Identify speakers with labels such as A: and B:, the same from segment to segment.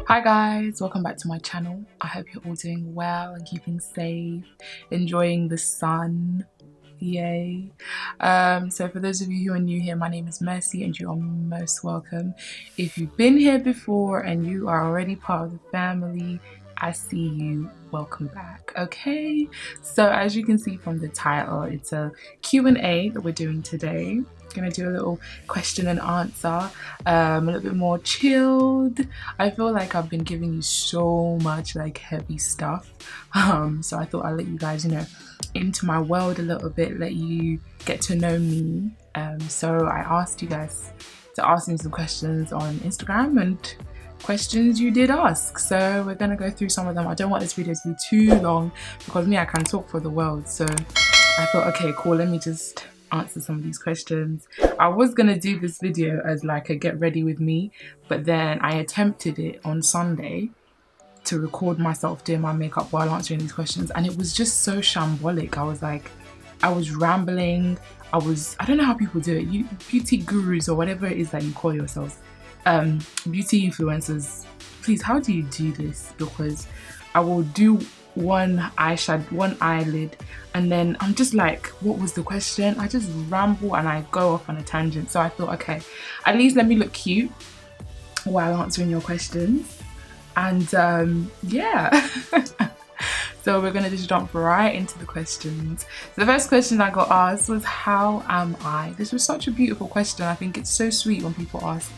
A: Hi guys, welcome back to my channel. I hope you're all doing well and keeping safe, enjoying the sun. Yay. So for those of you who are new here, my name is Mercy and you are most welcome. If you've been here before and you are already part of the family, I see you. Welcome back. Okay, so as you can see from the title, it's a Q&A that we're doing today. Gonna do a little question and answer, a little bit more chilled. I feel like I've been giving you so much like heavy stuff, so I thought I'd let you guys, into my world a little bit, let you get to know me. So I asked you guys to ask me some questions on Instagram, and questions you did ask, so we're gonna go through some of them. I don't want this video to be too long because I can talk for the world, so I thought, okay, cool, let me just answer some of these questions. I was gonna do this video as like a get ready with me, but then I attempted it on Sunday to record myself doing my makeup while answering these questions, and it was just so shambolic. I was rambling. I don't know how people do it. You beauty gurus or whatever it is that you call yourselves, beauty influencers, please, how do you do this? Because I will do one eyeshadow, one eyelid, and then I'm just like, what was the question? I just ramble and I go off on a tangent. So I thought, okay, at least let me look cute while answering your questions. And yeah. So we're gonna just jump right into the questions. So the first question I got asked was, how am I? This was such a beautiful question. I think it's so sweet when people ask,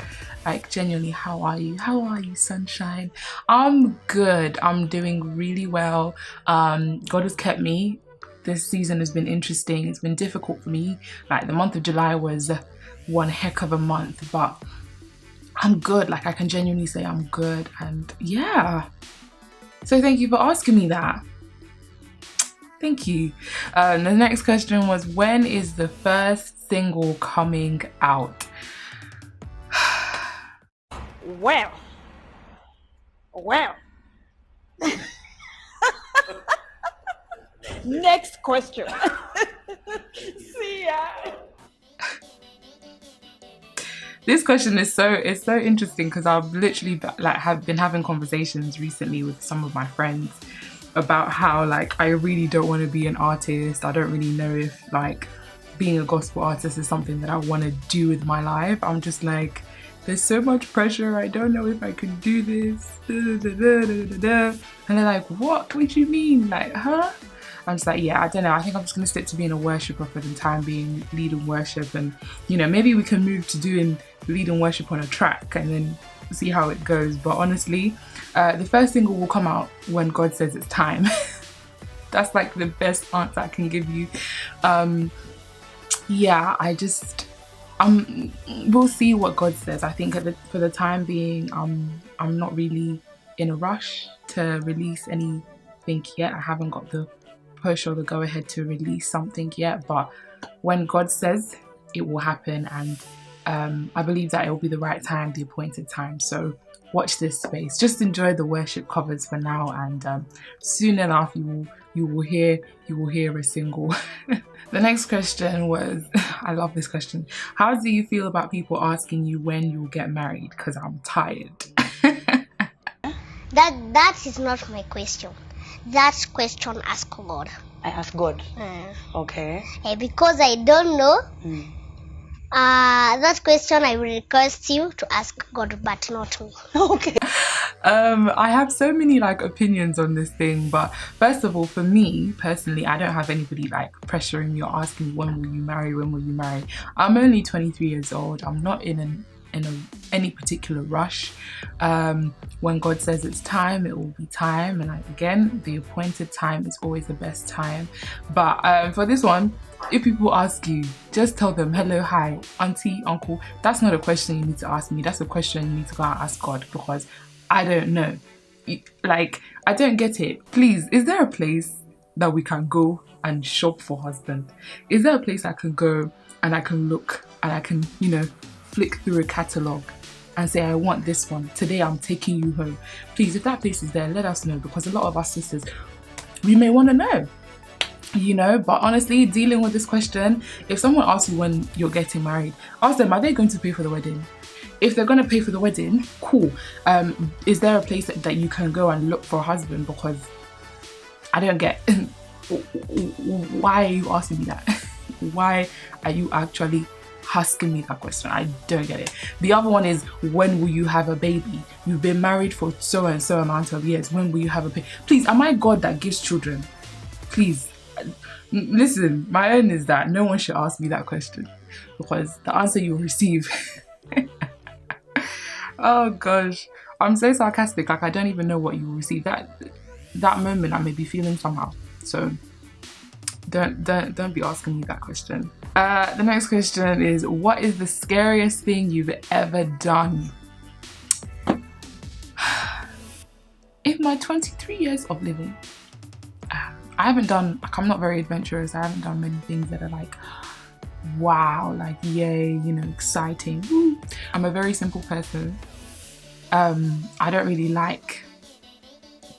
A: like, genuinely, how are you? How are you, sunshine? I'm good. I'm doing really well. God has kept me. This season has been interesting. It's been difficult for me. Like, the month of July was one heck of a month, but I'm good. Like, I can genuinely say I'm good. And yeah. So thank you for asking me that. Thank you. The next question was, when is the first single coming out?
B: Well. Next question. See ya.
A: This question is so interesting because I've literally have been having conversations recently with some of my friends about how, like, I really don't want to be an artist. I don't really know if, like, being a gospel artist is something that I want to do with my life. I'm just like, there's so much pressure. I don't know if I can do this. And they're like, what do you mean? Like, huh? I'm just like, yeah, I don't know. I think I'm just gonna stick to being a worshiper for the time being, leading worship, and maybe we can move to doing leading worship on a track and then see how it goes. But honestly, the first single will come out when God says it's time. That's like the best answer I can give you. Yeah, we'll see what God says. I think for the time being, I'm not really in a rush to release anything yet. I haven't got the push or the go ahead to release something yet, but when God says, it will happen, and I believe that it will be the right time, the appointed time. So watch this space. Just enjoy the worship covers for now, and soon enough you will hear a single. The next question was, I love this question. How do you feel about people asking you when you'll get married? Because I'm tired.
C: That is not my question. That's question ask God.
B: I ask God. Okay.
C: Because I don't know. That question I will request you to ask God, but not me.
B: Okay.
A: I have so many opinions on this thing, but first of all, for me personally, I don't have anybody pressuring me or asking me, when will you marry? I'm only 23 years old. I'm not in any particular rush. When God says it's time, it will be time, and again, the appointed time is always the best time. But for this one, if people ask you, just tell them, hello, hi, auntie, uncle. That's not a question you need to ask me. That's a question you need to go and ask God, because I don't know. I don't get it. Please, is there a place that we can go and shop for husband? Is there a place I can go and I can look and I can, flick through a catalogue and say, I want this one. Today I'm taking you home. Please, if that place is there, let us know, because a lot of our sisters, we may want to know. you know. But honestly, dealing with this question, if someone asks you when you're getting married, ask them, are they going to pay for the wedding? If they're going to pay for the wedding, cool. Is there a place that you can go and look for a husband? Because I don't get why are you asking me that? Why are you actually asking me that question? I don't get it. The other one is, when will you have a baby? You've been married for so and so amount of years. When will you have a baby? Please, am I God that gives children? Please, listen, my own is that no one should ask me that question, because the answer you'll receive oh gosh, I'm so sarcastic, like I don't even know what you will receive. That moment I may be feeling somehow. So don't be asking me that question. The next question is, what is the scariest thing you've ever done? In my 23 years of living, I haven't done, like, I'm not very adventurous. I haven't done many things that are like, wow, like yay, you know, exciting. Woo. I'm a very simple person. I don't really like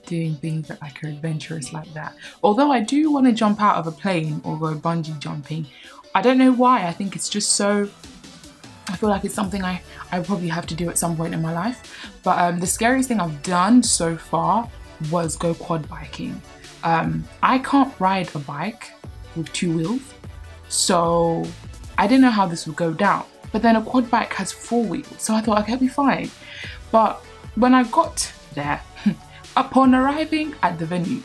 A: doing things that like are adventurous like that. Although I do want to jump out of a plane or go bungee jumping. I don't know why. I think it's just so, I feel like it's something I probably have to do at some point in my life. But the scariest thing I've done so far was go quad biking. I can't ride a bike with 2 wheels, so I didn't know how this would go down. But then a quad bike has 4 wheels, so I thought, okay, I'll be fine. But when I got there, upon arriving at the venue,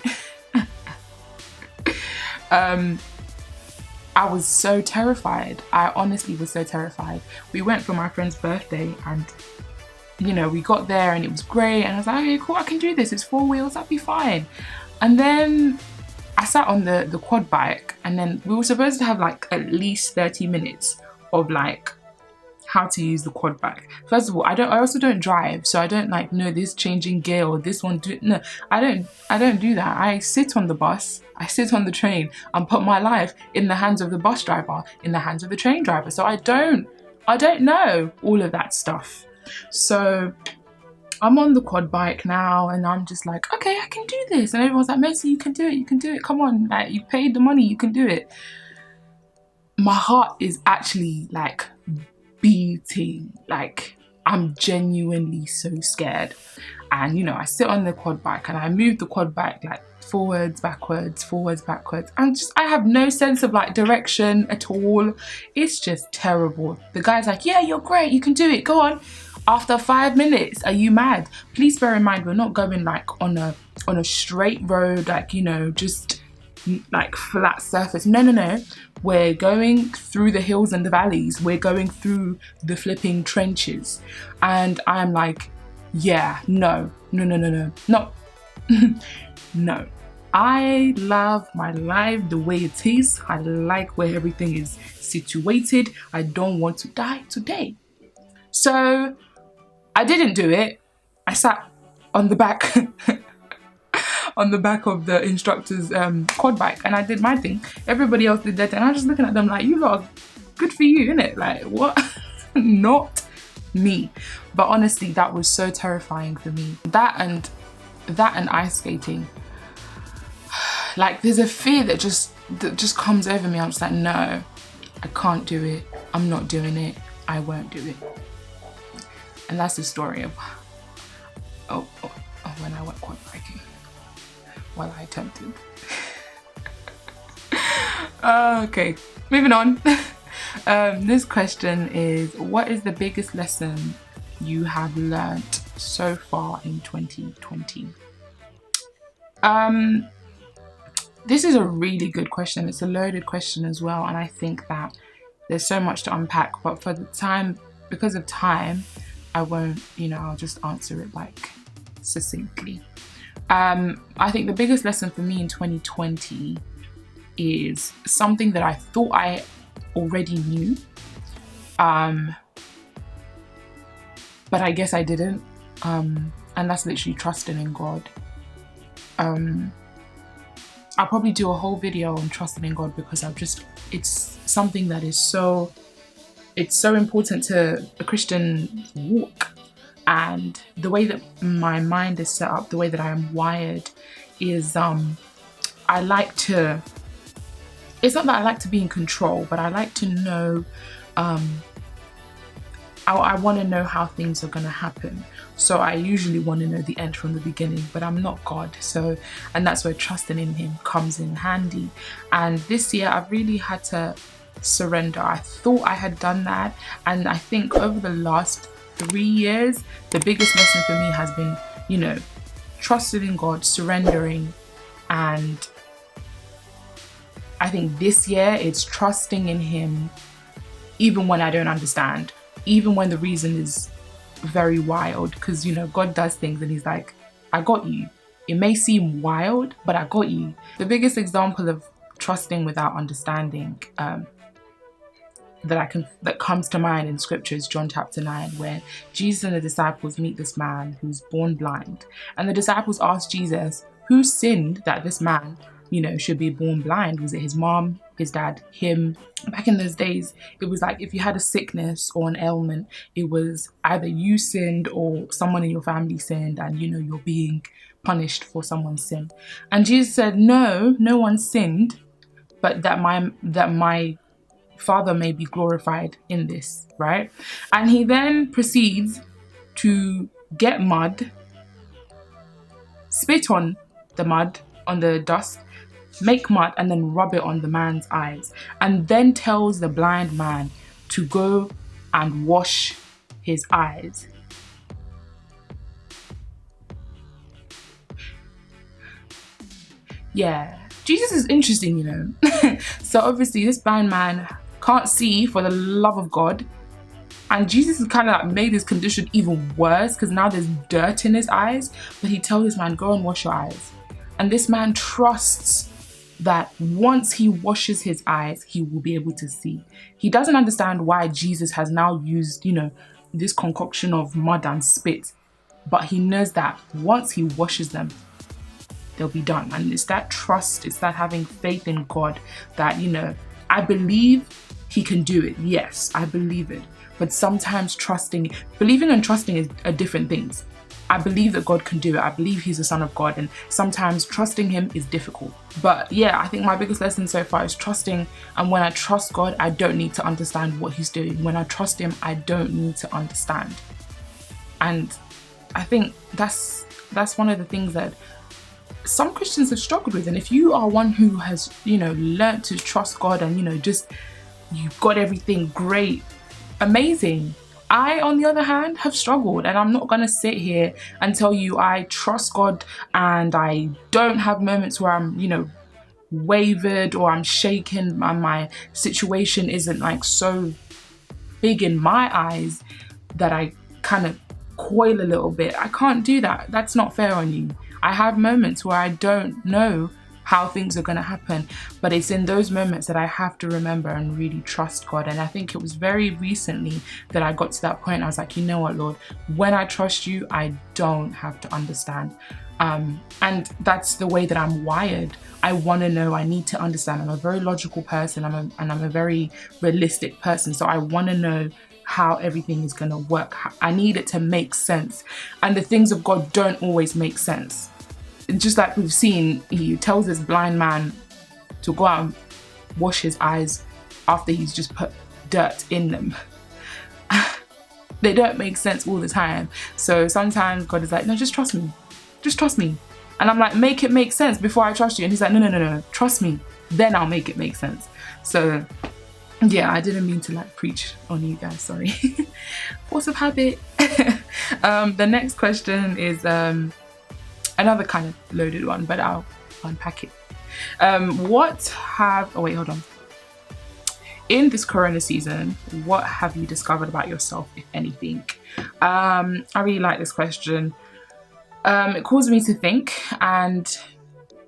A: I was so terrified. I honestly was so terrified. We went for my friend's birthday and, you know, we got there and it was great. And I was like, okay, cool, I can do this. It's 4 wheels, I'll be fine. And then I sat on the quad bike, and then we were supposed to have like at least 30 minutes of like how to use the quad bike. First of all, I also don't drive, so I don't like know this changing gear or this one. No, I don't do that. I sit on the bus, I sit on the train and put my life in the hands of the bus driver, in the hands of the train driver. So I don't know all of that stuff. So I'm on the quad bike now and I'm just like, okay, I can do this. And everyone's like, Mercy, you can do it, come on, like, you paid the money, you can do it. My heart is actually like beating, like I'm genuinely so scared. And you know, I sit on the quad bike and I move the quad bike like forwards, backwards, and I have no sense of like direction at all. It's just terrible. The guy's like, yeah, you're great, you can do it, go on. After 5 minutes, are you mad? Please bear in mind, we're not going like on a straight road, like, you know, just like flat surface. No. We're going through the hills and the valleys. We're going through the flipping trenches. And I'm like, yeah, no. No. I love my life the way it is. I like where everything is situated. I don't want to die today. So I didn't do it. I sat on the back on the back of the instructor's quad bike and I did my thing. Everybody else did their thing. And I'm just looking at them like, you lot, good for you, innit? Like, what? Not me. But honestly, that was so terrifying for me. That and ice skating. Like, there's a fear that just comes over me. I'm just like, no, I can't do it. I'm not doing it. I won't do it. And that's the story of when I went quad biking. Well, I attempted. Okay, moving on. This question is, what is the biggest lesson you have learnt so far in 2020? This is a really good question. It's a loaded question as well, and I think that there's so much to unpack, but because of time, I won't, I'll just answer it like succinctly. I think the biggest lesson for me in 2020 is something that I thought I already knew, but I guess I didn't, and that's literally trusting in God. I'll probably do a whole video on trusting in God because it's something that is so important to a Christian walk. And the way that my mind is set up, the way that I am wired is I like to it's not that I like to be in control, but I like to know, I want to know how things are going to happen. So I usually want to know the end from the beginning, but I'm not God. So, and that's where trusting in Him comes in handy. And this year I've really had to surrender. I thought I had done that. And I think over the last 3 years, the biggest lesson for me has been, trusting in God, surrendering. And I think this year it's trusting in Him even when I don't understand, even when the reason is very wild, because God does things and He's like, I got you. It may seem wild, but I got you. The biggest example of trusting without understanding that comes to mind in scripture is John chapter 9, where Jesus and the disciples meet this man who's born blind, and the disciples ask Jesus, who sinned that this man should be born blind? Was it his mom, his dad, him? Back in those days, it was like if you had a sickness or an ailment, it was either you sinned or someone in your family sinned, and you're being punished for someone's sin. And Jesus said, no one sinned, but that my Father may be glorified in this, right? And He then proceeds to get mud, spit on the mud, on the dust, make mud, and then rub it on the man's eyes, and then tells the blind man to go and wash his eyes. Yeah, Jesus is interesting, So obviously this blind man can't see for the love of God, and Jesus has kind of like made his condition even worse because now there's dirt in his eyes. But He tells this man, go and wash your eyes. And this man trusts that once he washes his eyes, he will be able to see. He doesn't understand why Jesus has now used, this concoction of mud and spit, but he knows that once he washes them, they'll be done. And it's that trust, it's that having faith in God that, I believe He can do it. Yes, I believe it. But sometimes believing and trusting are different things. I believe that God can do it. I believe He's the Son of God, and sometimes trusting Him is difficult. But yeah, I think my biggest lesson so far is trusting. And when I trust God, I don't need to understand what He's doing. When I trust Him, I don't need to understand. And I think that's one of the things that some Christians have struggled with. And if you are one who has, learned to trust God and, you've got everything great, amazing. I, on the other hand, have struggled, and I'm not going to sit here and tell you I trust God and I don't have moments where I'm, wavered or I'm shaken and my situation isn't like so big in my eyes that I kind of coil a little bit. I can't do that. That's not fair on you. I have moments where I don't know how things are going to happen, but it's in those moments that I have to remember and really trust God. And I think it was very recently that I got to that point. I was like, you know what, Lord, when I trust you, I don't have to understand. And that's the way that I'm wired. I want to know, I need to understand. I'm a very logical person, and I'm a very realistic person. So I want to know how everything is going to work. I need it to make sense. And the things of God don't always make sense. Just like we've seen, He tells this blind man to go out and wash his eyes after He's just put dirt in them. They don't make sense all the time. So sometimes God is like, no, just trust me. Just trust me. And I'm like, make it make sense before I trust you. And He's like, no, trust me. Then I'll make it make sense. So yeah, I didn't mean to like preach on you guys, sorry. Force of habit. The next question is another kind of loaded one, but I'll unpack it. Hold on. In this Corona season, what have you discovered about yourself, if anything? I really like this question. It caused me to think, and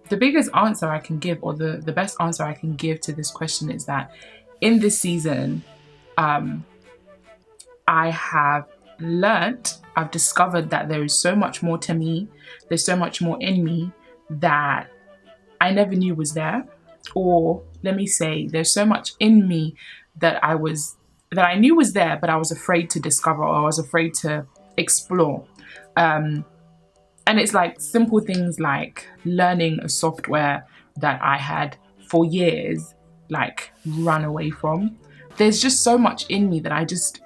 A: the biggest answer I can give, or the best answer I can give to this question is that in this season, I have I've discovered that there is so much more to me. There's so much more in me that I never knew was there. Or let me say, there's so much in me that I knew was there, but I was afraid to discover, or I was afraid to explore. And it's like simple things like learning a software that I had for years like run away from. There's just so much in me that I just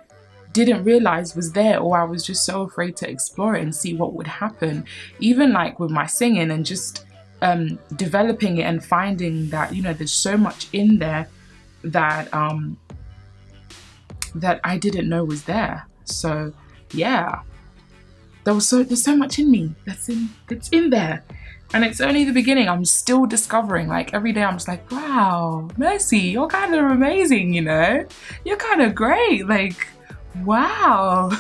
A: didn't realize was there, or I was just so afraid to explore it and see what would happen. Even like with my singing and just developing it and finding that, you know, there's so much in there that that I didn't know was there. So yeah, there's so much in me that's in there. And it's only the beginning. I'm still discovering. Like every day I'm just like, wow, Mercy, you're kind of amazing, you know? You're kind of great. Like, wow.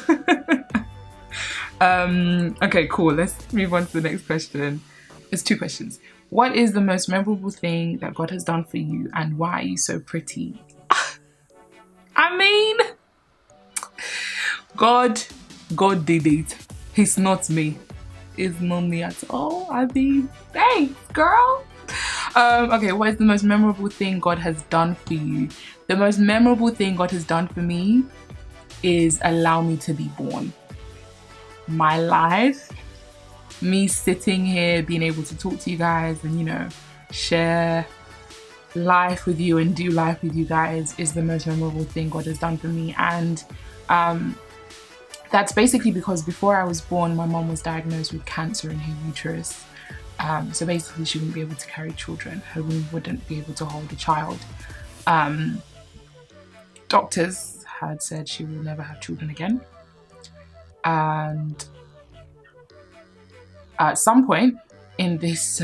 A: Okay, cool. Let's move on to the next question. It's 2 questions. What is the most memorable thing that God has done for you, and why are you so pretty? I mean, God did it. It's not me. It's not me at all. I mean, thanks, girl. Okay, what is the most memorable thing God has done for you? The most memorable thing God has done for me is allow me to be born. My life, me sitting here, being able to talk to you guys and, you know, share life with you and do life with you guys is the most memorable thing God has done for me. And that's basically because before I was born, my mom was diagnosed with cancer in her uterus. So basically she wouldn't be able to carry children. Her womb wouldn't be able to hold a child. Doctors had said she will never have children again. And at some point in this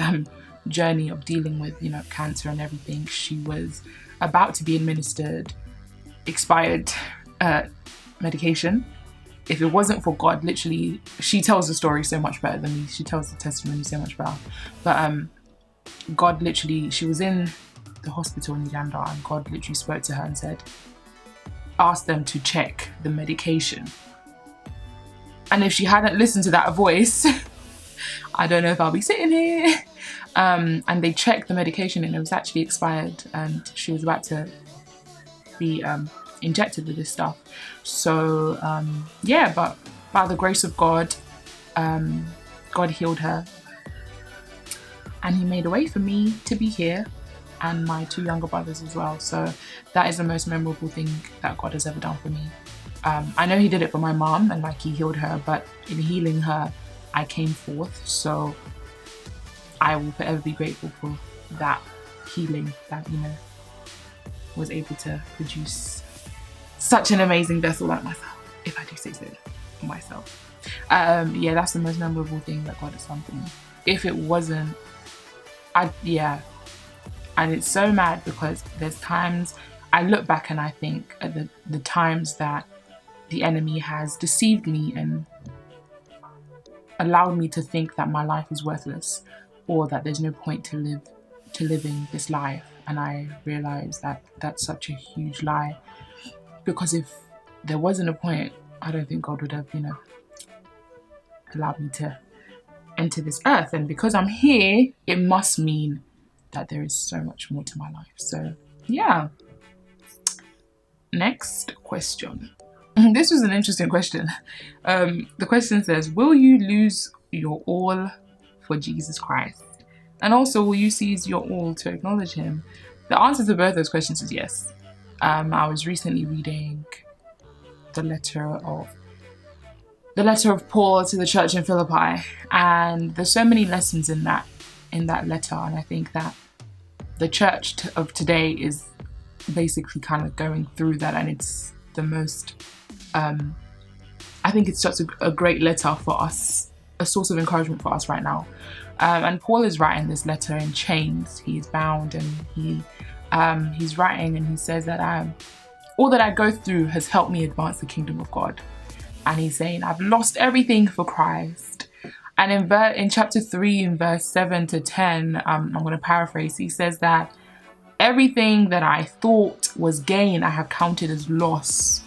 A: journey of dealing with, you know, cancer and everything, she was about to be administered expired medication. If it wasn't for God, literally, she tells the story so much better than me. She tells the testimony so much better. But God literally, she was in the hospital in Uganda, and God literally spoke to her and said, ask them to check the medication. And if she hadn't listened to that voice, I don't know if I'll be sitting here. And they checked the medication and it was actually expired, and she was about to be injected with this stuff. So yeah, but by the grace of God, God healed her, and he made a way for me to be here, and my 2 younger brothers as well. So that is the most memorable thing that God has ever done for me. I know he did it for my mom, and like he healed her, but in healing her, I came forth. So I will forever be grateful for that healing that, you know, was able to produce such an amazing vessel like myself, if I do say so myself. Yeah, that's the most memorable thing that God has done for me. If it wasn't, yeah. And it's so mad because there's times I look back and I think at the times that the enemy has deceived me and allowed me to think that my life is worthless, or that there's no point to living this life. And I realize that that's such a huge lie, because if there wasn't a point, I don't think God would have, you know, allowed me to enter this earth. And because I'm here, it must mean that there is so much more to my life. So yeah. Next question. This was an interesting question. The question says, will you lose your all for Jesus Christ? And also, will you seize your all to acknowledge him? The answer to both those questions is yes. I was recently reading the letter of Paul to the church in Philippi, and there's so many lessons in that letter, and I think that the church of today is basically kind of going through that, and it's the most I think it's just a great letter for us, a source of encouragement for us right now. And Paul is writing this letter in chains. He is bound, and he's writing, and he says that all that I go through has helped me advance the kingdom of God. And he's saying, I've lost everything for Christ. And in chapter 3, in verse 7 to 10, I'm going to paraphrase, he says that everything that I thought was gain, I have counted as loss,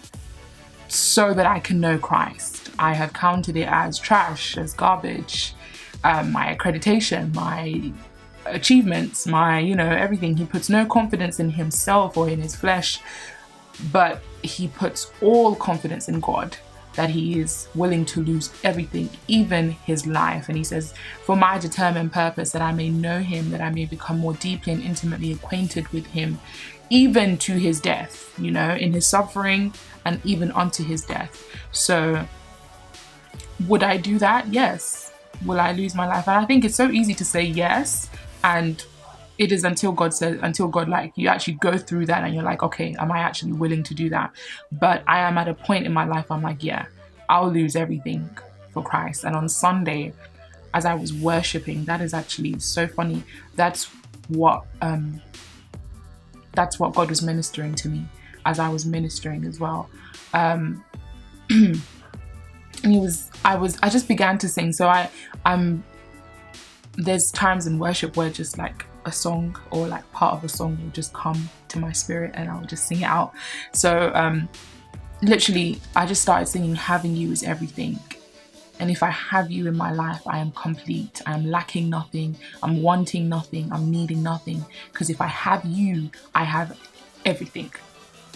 A: so that I can know Christ. I have counted it as trash, as garbage, my accreditation, my achievements, my, you know, everything. He puts no confidence in himself or in his flesh, but he puts all confidence in God, that he is willing to lose everything, even his life. And he says, for my determined purpose, that I may know him, that I may become more deeply and intimately acquainted with him, even to his death, you know, in his suffering and even unto his death. So would I do that? Yes. Will I lose my life? And I think it's so easy to say yes, and it is until God like you actually go through that and you're like, okay, am I actually willing to do that? But I am at a point in my life, I'm like, yeah, I'll lose everything for Christ. And on Sunday, as I was worshiping, that is actually so funny. That's what God was ministering to me as I was ministering as well. And I just began to sing. So there's times in worship where just like a song or like part of a song will just come to my spirit and I'll just sing it out. So literally I just started singing, having you is everything. And if I have you in my life, I am complete. I am lacking nothing. I'm wanting nothing. I'm needing nothing. Because if I have you, I have everything.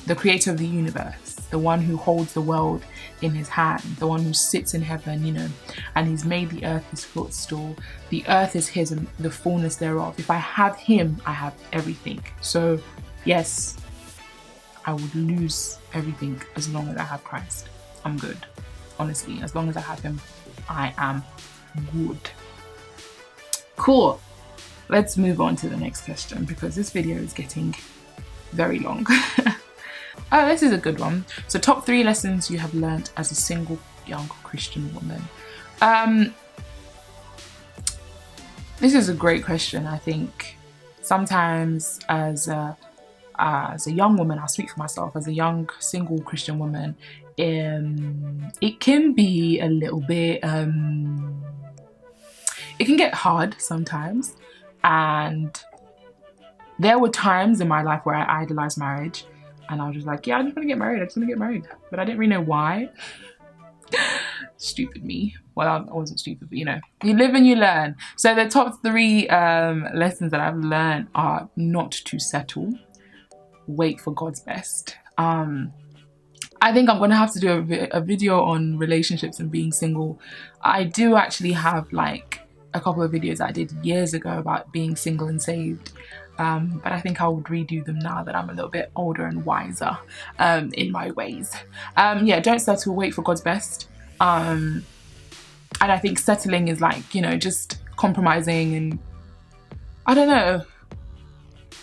A: The creator of the universe, the one who holds the world in his hand, the one who sits in heaven, you know, and he's made the earth his footstool. The earth is his and the fullness thereof. If I have him, I have everything. So yes, I would lose everything as long as I have Christ. I'm good. Honestly, as long as I have him, I am good. Cool. Let's move on to the next question because this video is getting very long. Oh, this is a good one. So top 3 lessons you have learned as a single young Christian woman. This is a great question. I think sometimes as a young woman, I'll speak for myself, as a young single Christian woman, it can be a little bit, it can get hard sometimes. And there were times in my life where I idolized marriage and I was just like, yeah, I just want to get married. But I didn't really know why. Stupid me. Well, I wasn't stupid, but you know, you live and you learn. So the top 3 lessons that I've learned are not to settle, wait for God's best. I think I'm going to have to do a video on relationships and being single. I do actually have like a couple of videos I did years ago about being single and saved. But I think I would redo them now that I'm a little bit older and wiser in my ways. Yeah, don't settle, wait for God's best. And I think settling is like, you know, just compromising and I don't know.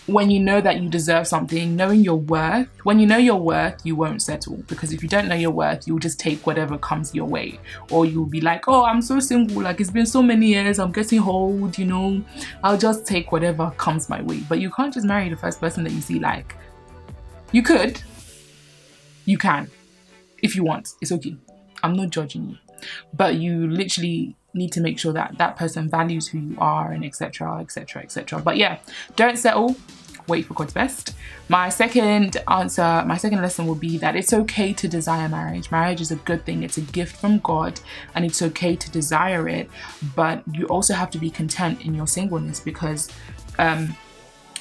A: When you know that you deserve something, knowing your worth, when you know your worth, you won't settle. Because if you don't know your worth, you'll just take whatever comes your way. Or you'll be like, oh, I'm so single, like it's been so many years, I'm getting old, you know, I'll just take whatever comes my way. But you can't just marry the first person that you see. Like, you could, you can, if you want, it's okay. I'm not judging you. But you literally need to make sure that that person values who you are and etc, etc, etc. But yeah, don't settle, wait for God's best. My second lesson will be that it's okay to desire marriage. Marriage is a good thing. It's a gift from God and it's okay to desire it. But you also have to be content in your singleness because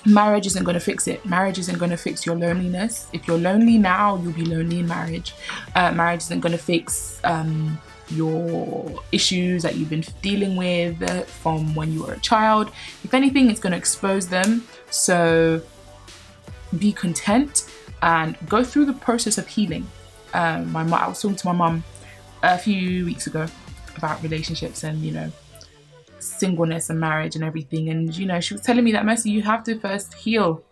A: marriage isn't going to fix it. Marriage isn't going to fix your loneliness. If you're lonely now, you'll be lonely in marriage. Marriage isn't going to fix your issues that you've been dealing with from when you were a child. If anything, it's going to expose them. So be content and go through the process of healing. I was talking to my mum a few weeks ago about relationships and, you know, singleness and marriage and everything, and you know, she was telling me that, Mercy, you have to first heal.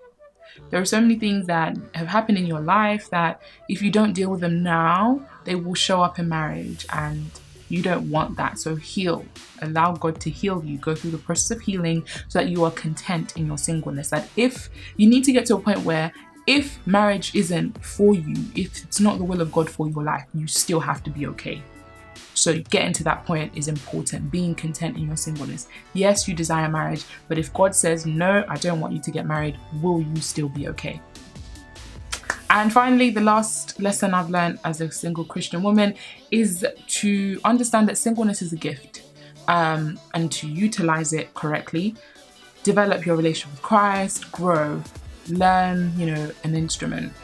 A: There are so many things that have happened in your life that if you don't deal with them now, they will show up in marriage, and you don't want that. So heal, allow God to heal you, go through the process of healing so that you are content in your singleness. That if you need to get to a point where if marriage isn't for you, if it's not the will of God for your life, you still have to be okay. So getting to that point is important, being content in your singleness. Yes, you desire marriage, but if God says, no, I don't want you to get married, will you still be okay? And finally, the last lesson I've learned as a single Christian woman is to understand that singleness is a gift, and to utilize it correctly. Develop your relationship with Christ, grow, learn, you know, an instrument.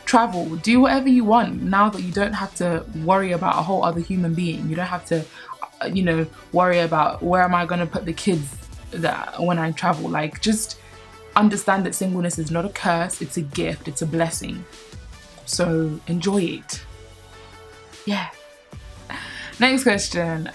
A: Travel, do whatever you want now that you don't have to worry about a whole other human being. You don't have to, you know, worry about where am I going to put the kids that when I travel. Like, just understand that singleness is not a curse, it's a gift, it's a blessing. So enjoy it. Yeah. Next question.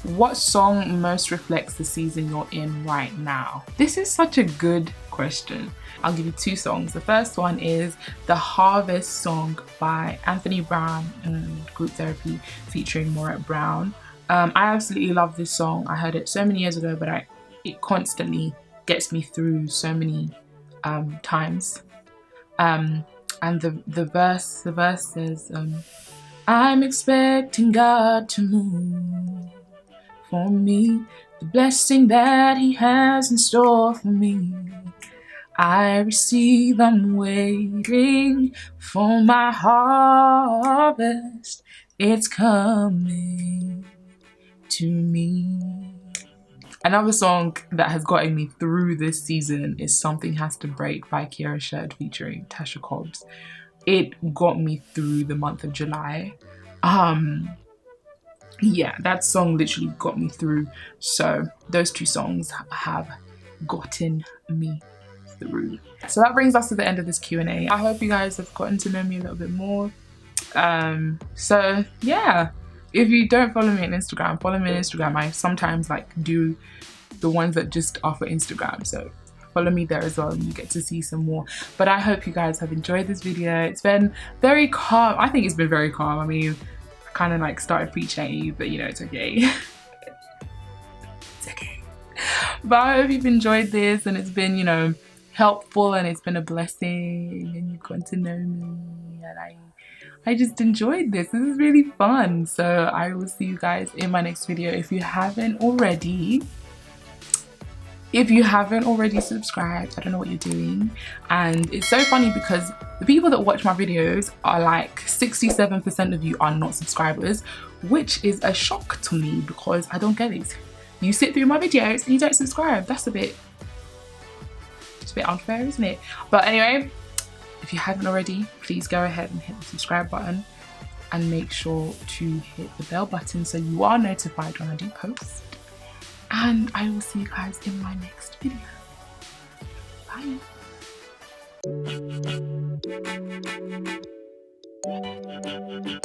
A: What song most reflects the season you're in right now? This is such a good question. I'll give you 2 songs. The first one is the Harvest song by Anthony Brown and Group Therapy featuring Moret Brown. I absolutely love this song. I heard it so many years ago, but it constantly gets me through so many times. And the verse says, I'm expecting God to move for me, the blessing that He has in store for me. I receive, I'm waiting for my harvest. It's coming to me. Another song that has gotten me through this season is Something Has to Break by Kiara Sherd featuring Tasha Cobbs. It got me through the month of July. Yeah, that song literally got me through. So those 2 songs have gotten me through. So that brings us to the end of this Q&A. I hope you guys have gotten to know me a little bit more. So yeah, if you don't follow me on Instagram, follow me on Instagram. I sometimes like do the ones that just are for Instagram, so follow me there as well and you get to see some more. But I hope you guys have enjoyed this video. It's been very calm. I think it's been very calm. I mean, I kind of like started preaching at you, but you know, it's okay. It's okay. But I hope you've enjoyed this and it's been, you know, helpful and it's been a blessing and you've gotten to know me and I just enjoyed this. This is really fun. So I will see you guys in my next video. If you haven't already subscribed, I don't know what you're doing. And it's so funny because the people that watch my videos are like 67% of you are not subscribers, which is a shock to me because I don't get it. You sit through my videos and you don't subscribe. That's a bit unfair, isn't it? But anyway, if you haven't already, please go ahead and hit the subscribe button and make sure to hit the bell button so you are notified when I do post. And I will see you guys in my next video. Bye.